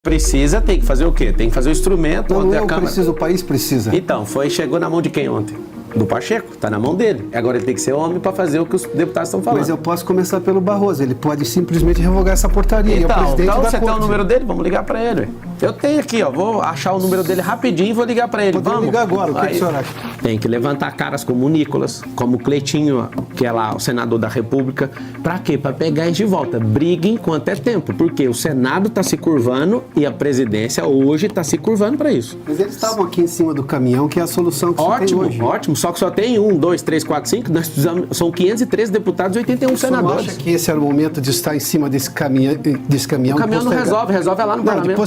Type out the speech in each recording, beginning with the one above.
Precisa, tem que fazer o quê? Tem que fazer o instrumento. Não, ontem eu a Câmara... preciso, o país precisa. Então, chegou na mão de quem ontem? Do Pacheco, tá na mão dele. Agora ele tem que ser homem para fazer o que os deputados estão falando. Mas eu posso começar pelo Barroso, ele pode simplesmente revogar essa portaria. Então, você tem o número dele? Vamos ligar para ele. Eu tenho aqui, ó, vou achar o número dele rapidinho e vou ligar para ele. Vamos ligar agora, o que o senhor acha? Tem que levantar caras como o Nicolas, como o Cleitinho, que é lá o senador da República. Para quê? Para pegar eles de volta. Briguem enquanto é tempo, porque o Senado está se curvando e a presidência hoje está se curvando para isso. Mas eles estavam aqui em cima do caminhão, que é a solução que você tem hoje. Ótimo, só que só tem 1, 2, 3, 4, 5, nós precisamos, são 513 deputados e 81 senadores. Você não acha que esse era o momento de estar em cima desse caminhão? O caminhão não resolve lá no parlamento.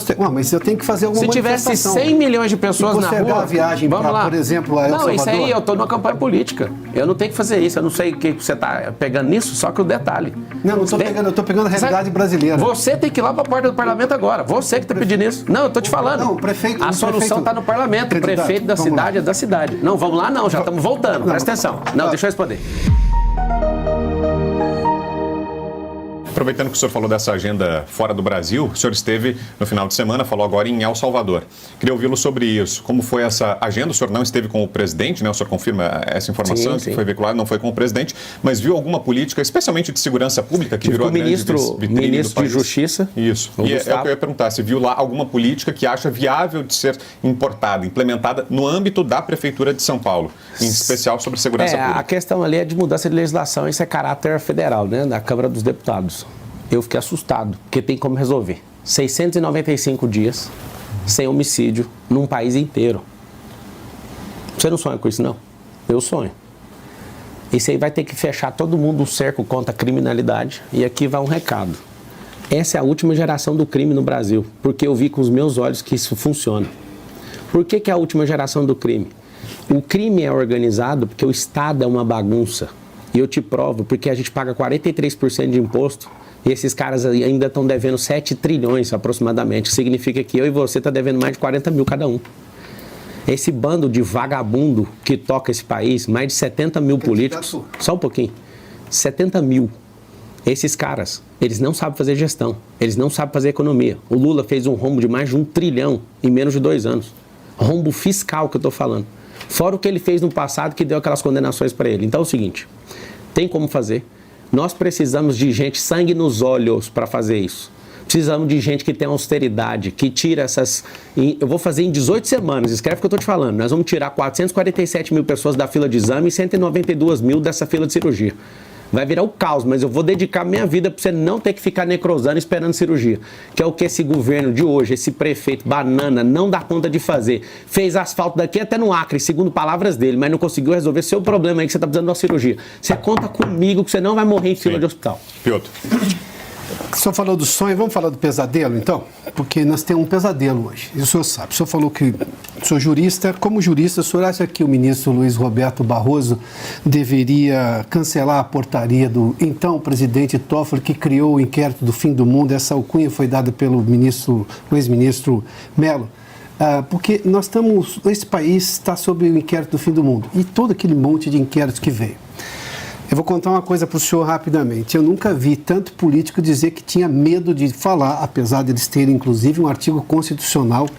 Mas eu tenho que fazer alguma Se tivesse 100 milhões de pessoas na rua, a viagem para, por exemplo, a El Salvador. Não, isso aí eu estou numa campanha política. Eu não tenho que fazer isso. Eu não sei o que você está pegando nisso, só que o detalhe. Não estou pegando, eu estou pegando a realidade brasileira. Você tem que ir lá para a porta do parlamento agora. Você que está pedindo isso. Não, eu estou te falando. Não, o prefeito. A solução está no parlamento. O prefeito da cidade é da cidade. Não, vamos lá não, já estamos voltando. Presta atenção. Não, deixa eu responder. Aproveitando que o senhor falou dessa agenda fora do Brasil, o senhor esteve no final de semana, falou agora em El Salvador. Queria ouvi-lo sobre isso. Como foi essa agenda? O senhor não esteve com o presidente, né? O senhor confirma essa informação que foi veiculada, não foi com o presidente, mas viu alguma política, especialmente de segurança pública, que virou a grande vitrine do país? De Justiça. Isso. E é o que eu ia perguntar, se viu lá alguma política que acha viável de ser importada, implementada no âmbito da Prefeitura de São Paulo, em especial sobre segurança pública? A questão ali é de mudança de legislação, isso é caráter federal, né? Da Câmara dos Deputados. Eu fiquei assustado, porque tem como resolver. 695 dias sem homicídio num país inteiro. Você não sonha com isso, não? Eu sonho. Isso aí vai ter que fechar todo mundo um cerco contra a criminalidade. E aqui vai um recado. Essa é a última geração do crime no Brasil, porque eu vi com os meus olhos que isso funciona. Por que é a última geração do crime? O crime é organizado porque o Estado é uma bagunça. E eu te provo, porque a gente paga 43% de imposto. E esses caras ainda estão devendo 7 trilhões aproximadamente. Significa que eu e você estão devendo mais de 40 mil cada um. Esse bando de vagabundo que toca esse país, mais de 70 mil políticos, só um pouquinho, 70 mil. Esses caras, eles não sabem fazer gestão, eles não sabem fazer economia. O Lula fez um rombo de mais de 1 trilhão em menos de 2 anos. Rombo fiscal que eu estou falando. Fora o que ele fez no passado que deu aquelas condenações para ele. Então é o seguinte, tem como fazer. Nós precisamos de gente, sangue nos olhos para fazer isso. Precisamos de gente que tem austeridade, que tira essas... Eu vou fazer em 18 semanas, escreve o que eu estou te falando. Nós vamos tirar 447 mil pessoas da fila de exame e 192 mil dessa fila de cirurgia. Vai virar o caos, mas eu vou dedicar minha vida para você não ter que ficar necrosando esperando cirurgia. Que é o que esse governo de hoje, esse prefeito banana, não dá conta de fazer. Fez asfalto daqui até no Acre, segundo palavras dele, mas não conseguiu resolver seu problema aí que você está precisando de uma cirurgia. Você conta comigo que você não vai morrer em fila de hospital. Piotr. O senhor falou do sonho, vamos falar do pesadelo, então? Porque nós temos um pesadelo hoje, e o senhor sabe. O senhor falou que sou jurista. Como jurista, o senhor acha que o ministro Luiz Roberto Barroso deveria cancelar a portaria do então presidente Toffoli, que criou o inquérito do fim do mundo? Essa alcunha foi dada pelo ex-ministro Mello. Porque esse país está sob o inquérito do fim do mundo. E todo aquele monte de inquéritos que veio. Eu vou contar uma coisa para o senhor rapidamente. Eu nunca vi tanto político dizer que tinha medo de falar, apesar de eles terem, inclusive, um artigo constitucional,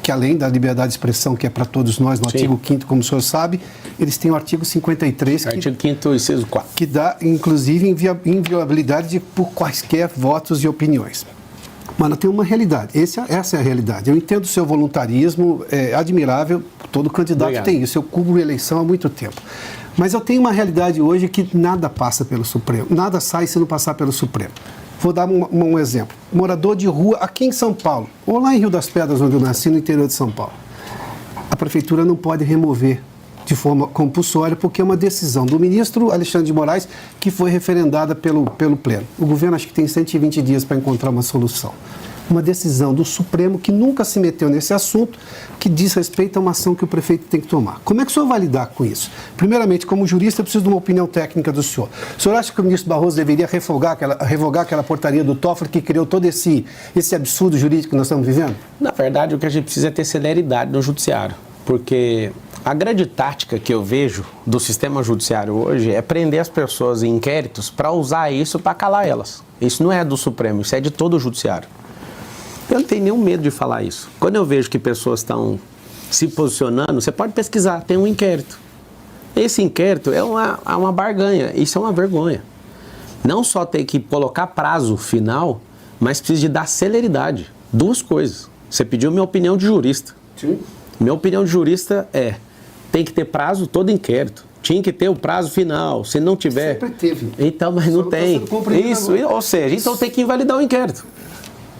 que além da liberdade de expressão, que é para todos nós, no artigo 5º, como o senhor sabe, eles têm o artigo 53, artigo 5º, inciso 4. Que dá, inclusive, inviolabilidade por quaisquer votos e opiniões. Mas tem uma realidade, essa é a realidade. Eu entendo o seu voluntarismo, é admirável, todo candidato tem isso, eu cubro eleição há muito tempo. Mas eu tenho uma realidade hoje que nada passa pelo Supremo, nada sai se não passar pelo Supremo. Vou dar um exemplo. Morador de rua aqui em São Paulo, ou lá em Rio das Pedras, onde eu nasci, no interior de São Paulo. A prefeitura não pode remover de forma compulsória, porque é uma decisão do ministro Alexandre de Moraes que foi referendada pelo Pleno. O governo acho que tem 120 dias para encontrar uma solução. Uma decisão do Supremo que nunca se meteu nesse assunto, que diz respeito a uma ação que o prefeito tem que tomar. Como é que o senhor vai lidar com isso? Primeiramente, como jurista, eu preciso de uma opinião técnica do senhor. O senhor acha que o ministro Barroso deveria revogar aquela portaria do Toffoli que criou todo esse absurdo jurídico que nós estamos vivendo? Na verdade, o que a gente precisa é ter celeridade no judiciário, porque a grande tática que eu vejo do sistema judiciário hoje é prender as pessoas em inquéritos para usar isso para calar elas. Isso não é do Supremo, isso é de todo o judiciário. Eu não tenho nenhum medo de falar isso. Quando eu vejo que pessoas estão se posicionando, você pode pesquisar, tem um inquérito. Esse inquérito é uma barganha, isso é uma vergonha. Não só tem que colocar prazo final, mas precisa de dar celeridade. Duas coisas. Você pediu minha opinião de jurista. Sim. Minha opinião de jurista tem que ter prazo todo inquérito. Tinha que ter o prazo final. Se não tiver... Sempre teve. Então, mas não tem. Isso, ou seja, então tem que invalidar o inquérito.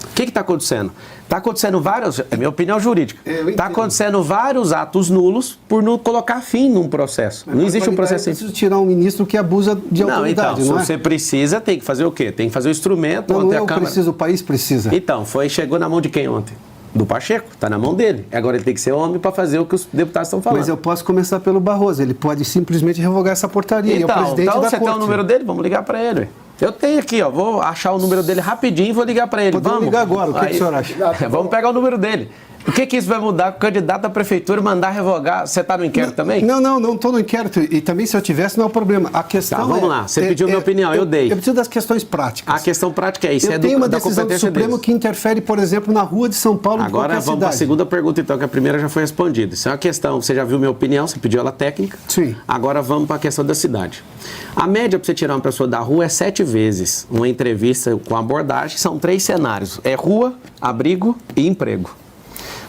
O que está acontecendo? Está acontecendo vários... É minha opinião jurídica. Está acontecendo vários atos nulos por não colocar fim num processo. Não existe um processo... É preciso tirar um ministro que abusa de autoridade, então, não é? se você precisa, tem que fazer o quê? Tem que fazer o instrumento. Não, ontem não a Câmara... preciso, o país precisa. Então, chegou na mão de quem ontem? Do Pacheco, está na mão dele. Agora ele tem que ser homem para fazer o que os deputados estão falando. Mas eu posso começar pelo Barroso, ele pode simplesmente revogar essa portaria. Então, é o presidente da você corte. tem o número dele? Vamos ligar para ele. Eu tenho aqui, ó, vou achar o número dele rapidinho e vou ligar para ele. Podemos ligar agora, o que o senhor acha? Vamos pegar o número dele. O que isso vai mudar? O candidato à prefeitura mandar revogar? Você está no inquérito também? Não estou no inquérito. E também se eu tivesse, não é o problema. A questão vamos lá. Você pediu minha opinião, eu dei. Eu preciso das questões práticas. A questão prática é isso. Eu tenho uma decisão do Supremo que interfere, por exemplo, na rua de São Paulo. Agora vamos para a segunda pergunta, então, que a primeira já foi respondida. Isso é uma questão, você já viu minha opinião, você pediu ela técnica. Sim. Agora vamos para a questão da cidade. A média para você tirar uma pessoa da rua é 7 vezes. Uma entrevista com abordagem, são 3 cenários. É rua, abrigo e emprego.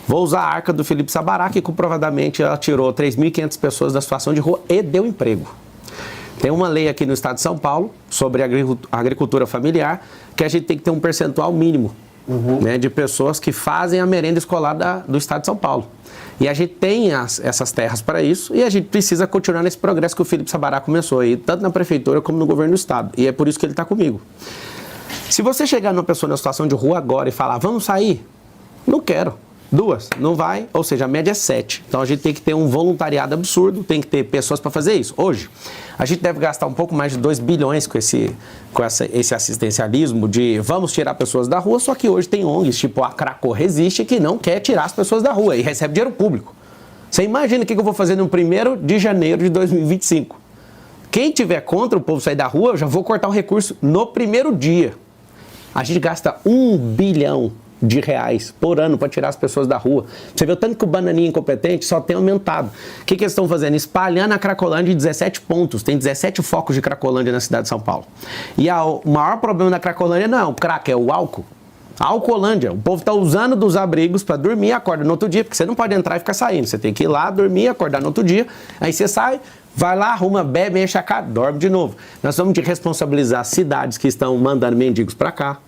Vou usar a arca do Felipe Sabará, que comprovadamente ela tirou 3.500 pessoas da situação de rua e deu emprego. Tem uma lei aqui no estado de São Paulo sobre a agricultura familiar, que a gente tem que ter um percentual mínimo né, de pessoas que fazem a merenda escolar do estado de São Paulo. E a gente tem essas terras para isso e a gente precisa continuar nesse progresso que o Felipe Sabará começou aí, tanto na prefeitura como no governo do estado. E é por isso que ele está comigo. Se você chegar numa pessoa na situação de rua agora e falar, vamos sair? Não quero. 2, não vai, ou seja, a média é 7. Então a gente tem que ter um voluntariado absurdo, tem que ter pessoas para fazer isso. Hoje, a gente deve gastar um pouco mais de 2 bilhões com esse assistencialismo de vamos tirar pessoas da rua, só que hoje tem ONGs, tipo a Cracó Resiste, que não quer tirar as pessoas da rua e recebe dinheiro público. Você imagina o que eu vou fazer no 1º de janeiro de 2025. Quem tiver contra o povo sair da rua, eu já vou cortar o recurso no primeiro dia. A gente gasta 1 bilhão de reais por ano para tirar as pessoas da rua. Você vê o tanto que o bananinha incompetente só tem aumentado. O que eles estão fazendo? Espalhando a Cracolândia em 17 pontos. Tem 17 focos de Cracolândia na cidade de São Paulo. E o maior problema da Cracolândia não é o crack, é o álcool. A Alcolândia. O povo está usando dos abrigos para dormir e acorda no outro dia, porque você não pode entrar e ficar saindo. Você tem que ir lá, dormir, acordar no outro dia. Aí você sai, vai lá, arruma, bebe, enche a cara, dorme de novo. Nós vamos de responsabilizar cidades que estão mandando mendigos para cá.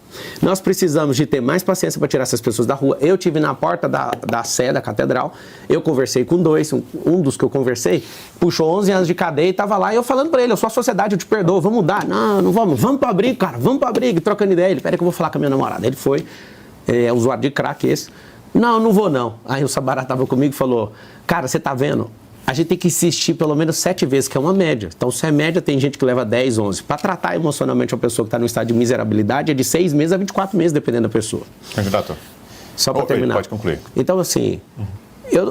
Nós precisamos de ter mais paciência para tirar essas pessoas da rua. Eu tive na porta da Sé, da catedral, eu conversei com 2, um dos que eu conversei, puxou 11 anos de cadeia e estava lá, e eu falando para ele, eu sou a sociedade, eu te perdoo, vamos mudar. Não vamos para abrigo, cara, vamos para abrigo, trocando ideia. Ele, peraí que eu vou falar com a minha namorada. Ele foi, usuário de crack esse. Não vou não. Aí o Sabará estava comigo e falou, cara, você tá vendo? A gente tem que insistir pelo menos 7 vezes, que é uma média. Então, se é média, tem gente que leva 10, 11. Para tratar emocionalmente uma pessoa que está no estado de miserabilidade, é de 6 meses a 24 meses, dependendo da pessoa. Candidato. Só para terminar. Pode concluir. Então, assim,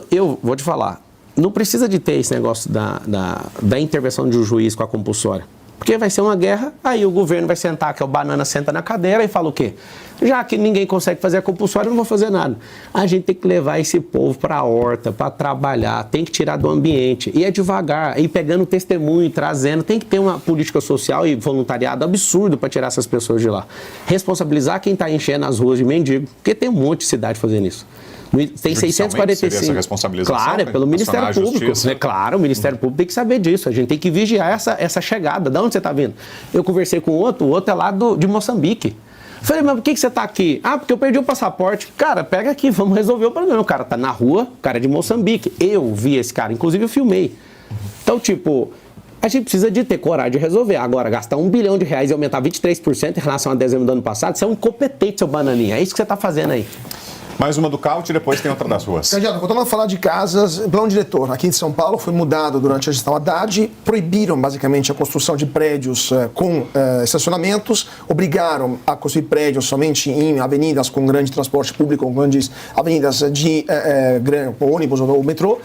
eu vou te falar, não precisa de ter esse negócio da intervenção de um juiz com a compulsória. Porque vai ser uma guerra, aí o governo vai sentar, que é o banana senta na cadeira e fala o quê? Já que ninguém consegue fazer a compulsória, eu não vou fazer nada. A gente tem que levar esse povo para a horta, para trabalhar, tem que tirar do ambiente. E é devagar, ir pegando testemunho, trazendo. Tem que ter uma política social e voluntariado absurdo para tirar essas pessoas de lá. Responsabilizar quem está enchendo as ruas de mendigo, porque tem um monte de cidade fazendo isso. Tem 645. Essa responsabilização, claro, é pelo Ministério Público. É claro, o Ministério Público tem que saber disso. A gente tem que vigiar essa chegada. De onde você está vindo? Eu conversei com o outro é lá de Moçambique. Falei, mas por que você está aqui? Ah, porque eu perdi o passaporte. Cara, pega aqui, vamos resolver o problema. O cara está na rua, o cara é de Moçambique. Eu vi esse cara, inclusive eu filmei. Então, tipo, a gente precisa de ter coragem de resolver. Agora, gastar R$1 bilhão e aumentar 23% em relação a dezembro do ano passado, você é um incompetente, seu bananinha. É isso que você está fazendo aí. Mais uma do Caute e depois tem outra das ruas. Candidato, voltando a falar de casas, plano diretor aqui em São Paulo foi mudado durante a gestão Haddad, proibiram basicamente a construção de prédios com estacionamentos, obrigaram a construir prédios somente em avenidas com grande transporte público, com grandes avenidas de ônibus ou metrô,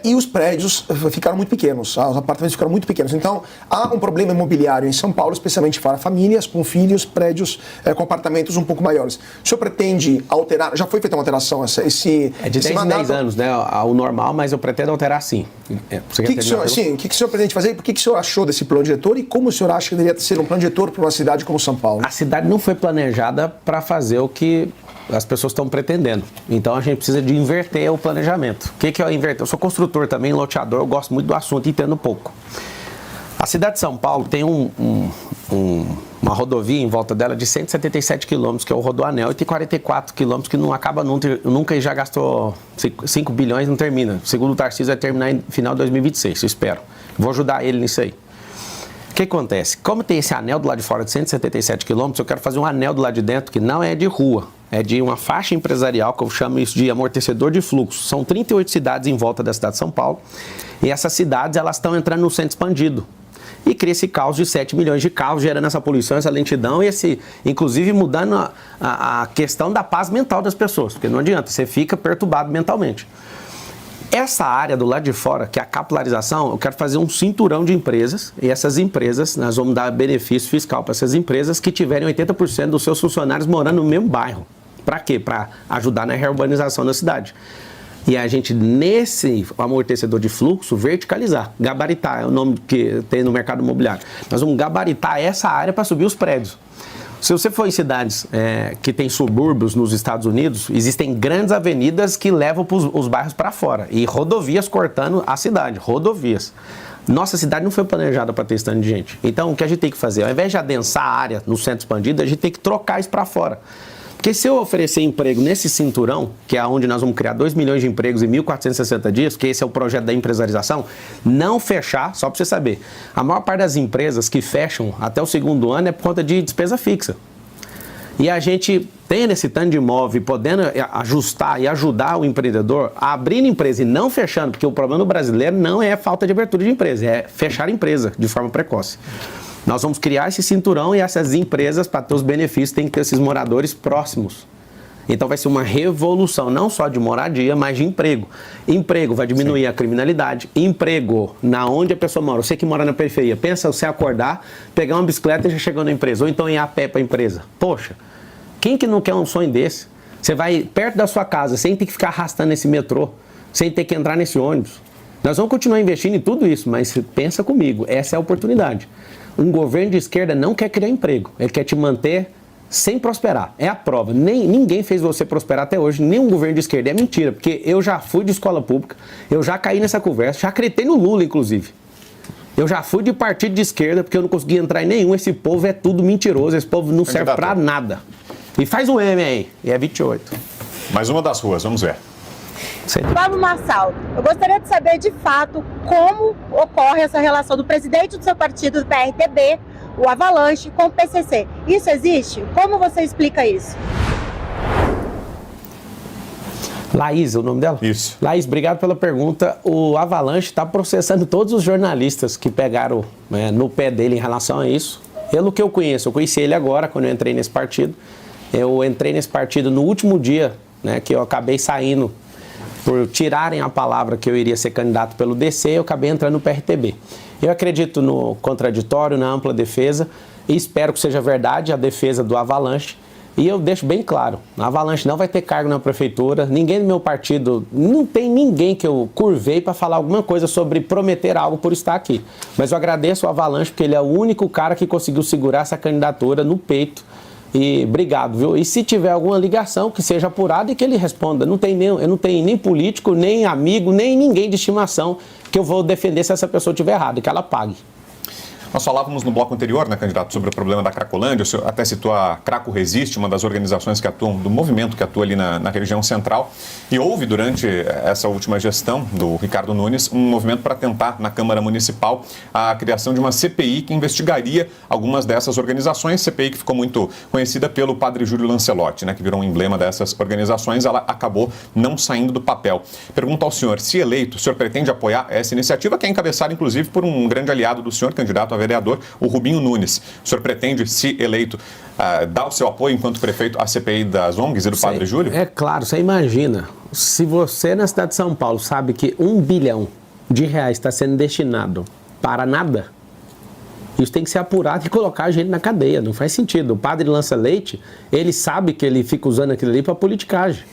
e os prédios ficaram muito pequenos, os apartamentos ficaram muito pequenos. Então, há um problema imobiliário em São Paulo, especialmente para famílias com filhos, prédios com apartamentos um pouco maiores. O senhor pretende alterar, já foi feita uma alteração esse É de 10 em 10 anos, né, o normal, mas eu pretendo alterar sim. O que o senhor pretende fazer e por que o senhor achou desse plano diretor e como o senhor acha que deveria ser um plano diretor para uma cidade como São Paulo? A cidade não foi planejada para fazer o que as pessoas estão pretendendo. Então a gente precisa de inverter o planejamento. O que é inverter? Eu sou construtor também, loteador, eu gosto muito do assunto e entendo pouco. A cidade de São Paulo tem uma rodovia em volta dela de 177 quilômetros, que é o Rodoanel, e tem 44 quilômetros que não acaba nunca e já gastou 5 bilhões e não termina. Segundo o Tarcísio, vai terminar em final de 2026, eu espero. Vou ajudar ele nisso aí. O que acontece? Como tem esse anel do lado de fora de 177 quilômetros, eu quero fazer um anel do lado de dentro que não é de rua, é de uma faixa empresarial, que eu chamo isso de amortecedor de fluxo. São 38 cidades em volta da cidade de São Paulo, e essas cidades elas estão entrando no centro expandido. E cria esse caos de 7 milhões de carros, gerando essa poluição, essa lentidão, e inclusive mudando a questão da paz mental das pessoas, porque não adianta, você fica perturbado mentalmente. Essa área do lado de fora, que é a capilarização, eu quero fazer um cinturão de empresas, e essas empresas, nós vamos dar benefício fiscal para essas empresas que tiverem 80% dos seus funcionários morando no mesmo bairro. Para quê? Para ajudar na reurbanização da cidade. E a gente, nesse amortecedor de fluxo, verticalizar, gabaritar, é o nome que tem no mercado imobiliário. Nós vamos gabaritar essa área para subir os prédios. Se você for em cidades que tem subúrbios nos Estados Unidos, existem grandes avenidas que levam os bairros para fora e rodovias cortando a cidade, rodovias. Nossa cidade não foi planejada para ter esse tanto de gente. Então, o que a gente tem que fazer? Ao invés de adensar a área no centro expandido, a gente tem que trocar isso para fora. Porque se eu oferecer emprego nesse cinturão, que é onde nós vamos criar 2 milhões de empregos em 1.460 dias, que esse é o projeto da empresarização, não fechar, só para você saber, a maior parte das empresas que fecham até o segundo ano é por conta de despesa fixa. E a gente tem nesse tanto de imóvel, podendo ajustar e ajudar o empreendedor a abrir empresa e não fechando, porque o problema do brasileiro não é falta de abertura de empresa, é fechar a empresa de forma precoce. Nós vamos criar esse cinturão e essas empresas, para ter os benefícios, tem que ter esses moradores próximos. Então vai ser uma revolução, não só de moradia, mas de emprego. Emprego vai diminuir a criminalidade. Emprego na onde a pessoa mora. Você que mora na periferia, pensa você acordar, pegar uma bicicleta e já chegou na empresa, ou então ir a pé para a empresa. Poxa, quem que não quer um sonho desse? Você vai perto da sua casa, sem ter que ficar arrastando esse metrô, sem ter que entrar nesse ônibus. Nós vamos continuar investindo em tudo isso, mas pensa comigo, essa é a oportunidade. Um governo de esquerda não quer criar emprego, ele quer te manter sem prosperar. É a prova. Ninguém fez você prosperar até hoje, nenhum governo de esquerda. É mentira, porque eu já fui de escola pública, eu já caí nessa conversa, já acreditei no Lula, inclusive. Eu já fui de partido de esquerda, porque eu não consegui entrar em nenhum. Esse povo é tudo mentiroso, esse povo não serve pra nada. E faz um M aí, e é 28. Mais uma das ruas, vamos ver. Pablo Marçal, eu gostaria de saber de fato como ocorre essa relação do presidente do seu partido, do PRTB, o Avalanche, com o PCC. Isso existe? Como você explica isso? Laís, o nome dela? Isso. Laís, obrigado pela pergunta. O Avalanche está processando todos os jornalistas que pegaram no pé dele em relação a isso. Pelo que eu conheci ele agora, quando eu entrei nesse partido. Eu entrei nesse partido no último dia, que eu acabei saindo por tirarem a palavra que eu iria ser candidato pelo DC, eu acabei entrando no PRTB. Eu acredito no contraditório, na ampla defesa, e espero que seja verdade a defesa do Avalanche. E eu deixo bem claro, a Avalanche não vai ter cargo na prefeitura, ninguém do meu partido, não tem ninguém que eu curvei para falar alguma coisa sobre prometer algo por estar aqui. Mas eu agradeço o Avalanche porque ele é o único cara que conseguiu segurar essa candidatura no peito. E obrigado, viu? E se tiver alguma ligação, que seja apurada e que ele responda. Eu não tenho nem político, nem amigo, nem ninguém de estimação que eu vou defender se essa pessoa estiver errada, que ela pague. Nós falávamos no bloco anterior, né, candidato, sobre o problema da Cracolândia. O senhor até citou a Craco Resiste, uma das organizações que atuam, do movimento que atua ali na região central. E houve, durante essa última gestão do Ricardo Nunes, um movimento para tentar, na Câmara Municipal, a criação de uma CPI que investigaria algumas dessas organizações. CPI que ficou muito conhecida pelo padre Júlio Lancelotti, né, que virou um emblema dessas organizações. Ela acabou não saindo do papel. Pergunto ao senhor, se eleito, o senhor pretende apoiar essa iniciativa, que é encabeçada, inclusive, por um grande aliado do senhor, candidato a vereador, o Rubinho Nunes. O senhor pretende, se eleito, dar o seu apoio enquanto prefeito à CPI das ONGs e do Padre Júlio? É claro, você imagina, se você na cidade de São Paulo sabe que R$1 bilhão está sendo destinado para nada, isso tem que ser apurado e colocar a gente na cadeia, não faz sentido. O padre lança leite, ele sabe que ele fica usando aquilo ali para politicagem.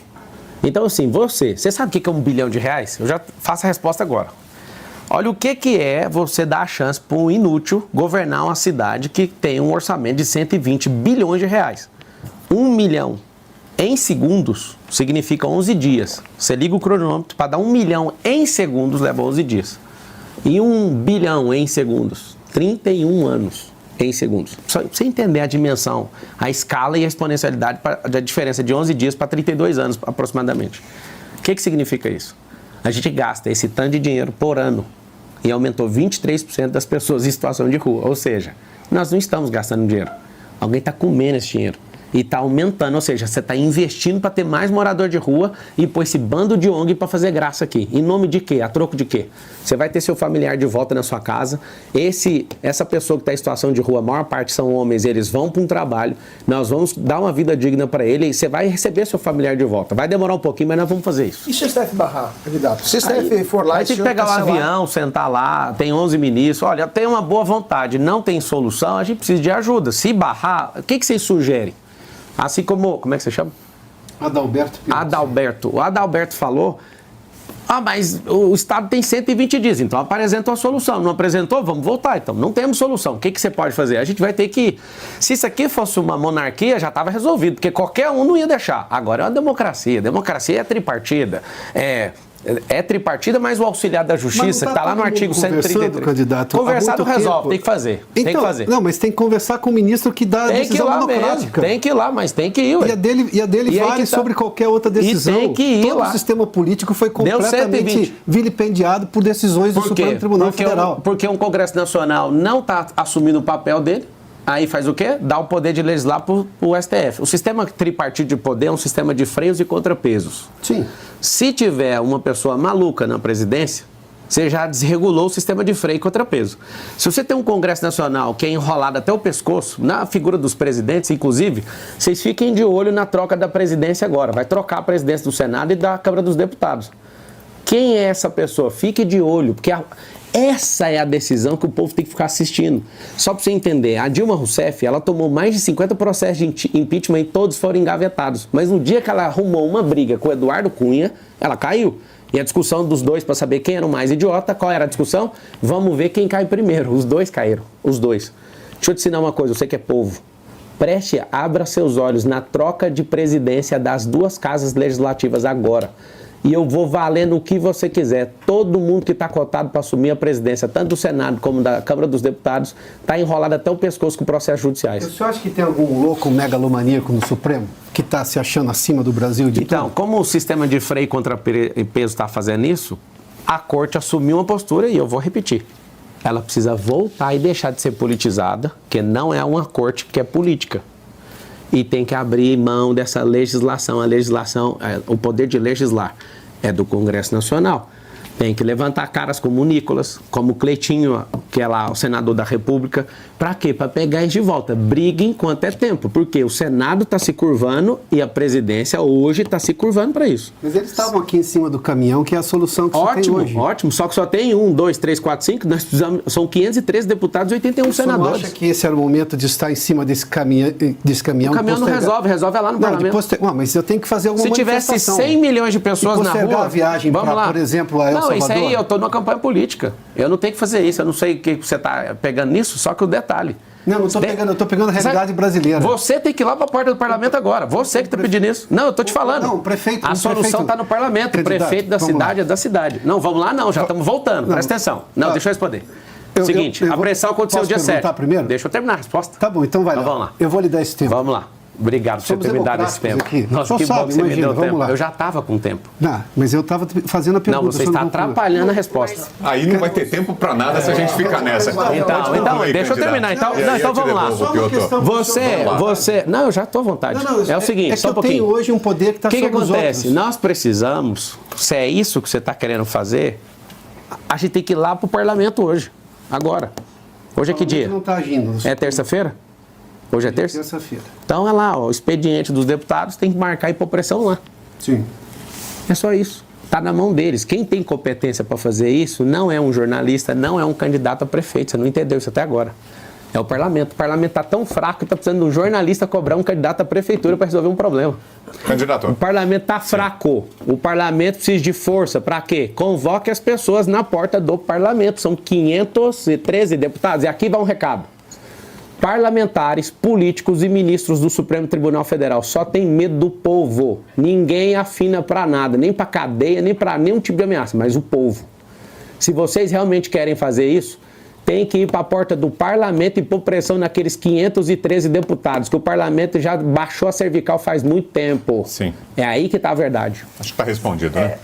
Então assim, você sabe o que é R$1 bilhão? Eu já faço a resposta agora. Olha o que é você dar a chance para um inútil governar uma cidade que tem um orçamento de 120 bilhões de reais. 1 milhão em segundos significa 11 dias. Você liga o cronômetro, para dar 1 milhão em segundos leva 11 dias. E 1 bilhão em segundos, 31 anos em segundos. Só para você entender a dimensão, a escala e a exponencialidade da diferença de 11 dias para 32 anos aproximadamente. O que significa isso? A gente gasta esse tanto de dinheiro por ano e aumentou 23% das pessoas em situação de rua. Ou seja, nós não estamos gastando dinheiro. Alguém está comendo esse dinheiro e está aumentando. Ou seja, você está investindo para ter mais morador de rua e pôr esse bando de ONG para fazer graça aqui. Em nome de quê? A troco de quê? Você vai ter seu familiar de volta na sua casa. Essa pessoa que está em situação de rua, a maior parte são homens, eles vão para um trabalho. Nós vamos dar uma vida digna para ele e você vai receber seu familiar de volta. Vai demorar um pouquinho, mas nós vamos fazer isso. E se o STF barrar, candidato? Se o STF for lá... Vai ter que pegar o avião, sentar lá, tem 11 ministros. Olha, tem uma boa vontade, não tem solução, a gente precisa de ajuda. Se barrar, o que vocês sugerem? Assim como é que você chama? Adalberto. O Adalberto falou, mas o Estado tem 120 dias, então apresentou a solução. Não apresentou? Vamos voltar. Então, não temos solução. O que você pode fazer? A gente vai ter que... Se isso aqui fosse uma monarquia, já estava resolvido, porque qualquer um não ia deixar. Agora é uma democracia. Democracia é tripartida. É tripartida, mas o auxiliar da justiça, que está lá no artigo 133. Candidato, conversar não resolve, tem que fazer. Então, tem que fazer. Não, mas tem que conversar com o ministro que dá a decisão democrática. Tem que ir lá, mas tem que ir. Ué. E a dele vale sobre qualquer outra decisão. E tem que ir Todo lá. O sistema político foi completamente vilipendiado por decisões do Supremo Tribunal Federal. Porque um Congresso Nacional não está assumindo o papel dele. Aí faz o quê? Dá o poder de legislar para o STF. O sistema tripartido de poder é um sistema de freios e contrapesos. Sim. Se tiver uma pessoa maluca na presidência, você já desregulou o sistema de freio e contrapeso. Se você tem um Congresso Nacional que é enrolado até o pescoço, na figura dos presidentes, inclusive, vocês fiquem de olho na troca da presidência agora. Vai trocar a presidência do Senado e da Câmara dos Deputados. Quem é essa pessoa? Fique de olho, porque essa é a decisão que o povo tem que ficar assistindo. Só para você entender, a Dilma Rousseff, ela tomou mais de 50 processos de impeachment e todos foram engavetados. Mas no dia que ela arrumou uma briga com o Eduardo Cunha, ela caiu. E a discussão dos dois para saber quem era o mais idiota, qual era a discussão? Vamos ver quem cai primeiro. Os dois caíram, os dois. Deixa eu te ensinar uma coisa, você que é povo. Abra seus olhos na troca de presidência das duas casas legislativas agora. E eu vou valendo o que você quiser. Todo mundo que está cotado para assumir a presidência, tanto do Senado como da Câmara dos Deputados, está enrolado até o pescoço com processos judiciais. O senhor acha que tem algum louco megalomaníaco no Supremo que está se achando acima do Brasil de Então, tudo? como o sistema de freio contra peso está fazendo isso, a Corte assumiu uma postura e eu vou repetir. Ela precisa voltar e deixar de ser politizada, que não é uma Corte que é política. E tem que abrir mão dessa legislação. A legislação, o poder de legislar é do Congresso Nacional. Tem que levantar caras como o Nicolas, como o Cleitinho, que é lá o senador da República. Para quê? Para pegar eles de volta. Briguem enquanto é tempo. Porque o Senado está se curvando e a presidência hoje está se curvando para isso. Mas eles estavam aqui em cima do caminhão, que é a solução que você tem hoje. Ótimo. Só que só tem 1, 2, 3, 4, 5. Nós precisamos, são 513 deputados e 81 senadores. Você não acha que esse era o momento de estar em cima desse caminhão? O caminhão não resolve lá no parlamento. Mas eu tenho que fazer alguma manifestação. Se tivesse 100 milhões de pessoas na rua... a viagem para, por exemplo, a El Salvador? Isso aí, eu estou numa campanha política. Eu não tenho que fazer isso. Eu não sei o que você está pegando nisso, só que o detalhe... Não estou pegando, eu estou pegando a realidade brasileira. Você tem que ir lá para a porta do parlamento agora. Você que está pedindo isso. Não, eu estou te falando. Não, o prefeito... A solução está no parlamento. O prefeito da cidade é da cidade. Não, vamos lá não, já estamos voltando. Presta atenção. Não, deixa eu responder. Seguinte, a pressão aconteceu dia 7. Primeiro? Deixa eu terminar a resposta. Tá bom, então vai lá. Vamos lá. Eu vou lhe dar esse tempo. Vamos lá. Obrigado por você ter me dado esse tempo. Aqui. Nossa, que bom que você me deu vamos tempo. lá. Eu já estava com tempo. Não, mas eu estava fazendo a pergunta. Não, você está atrapalhando a resposta. Aí não vai ter tempo para nada se a gente ficar nessa. Então, deixa eu terminar. Então vamos lá. Você... Não, eu já estou à vontade. É o seguinte, só um pouquinho. Eu tenho hoje um poder que está sobre os outros. O que acontece? Nós precisamos, se é isso que você está querendo fazer, a gente tem que ir lá para o parlamento hoje, agora. Hoje é que dia? Não está agindo. É terça-feira? Hoje é terça? Terça-feira. Então é lá, o expediente dos deputados tem que marcar e pôr pressão lá. Sim. É só isso. Está na mão deles. Quem tem competência para fazer isso não é um jornalista, não é um candidato a prefeito. Você não entendeu isso até agora. É o parlamento. O parlamento está tão fraco que está precisando de um jornalista cobrar um candidato à prefeitura para resolver um problema. Candidato. O parlamento está fraco. O parlamento precisa de força. Para quê? Convoque as pessoas na porta do parlamento. São 513 deputados. E aqui vai um recado. Parlamentares, políticos e ministros do Supremo Tribunal Federal só tem medo do povo. Ninguém afina para nada, nem para cadeia, nem para nenhum tipo de ameaça, mas o povo. Se vocês realmente querem fazer isso, tem que ir para a porta do parlamento e pôr pressão naqueles 513 deputados, que o parlamento já baixou a cervical faz muito tempo. Sim. É aí que está a verdade. Acho que está respondido, né?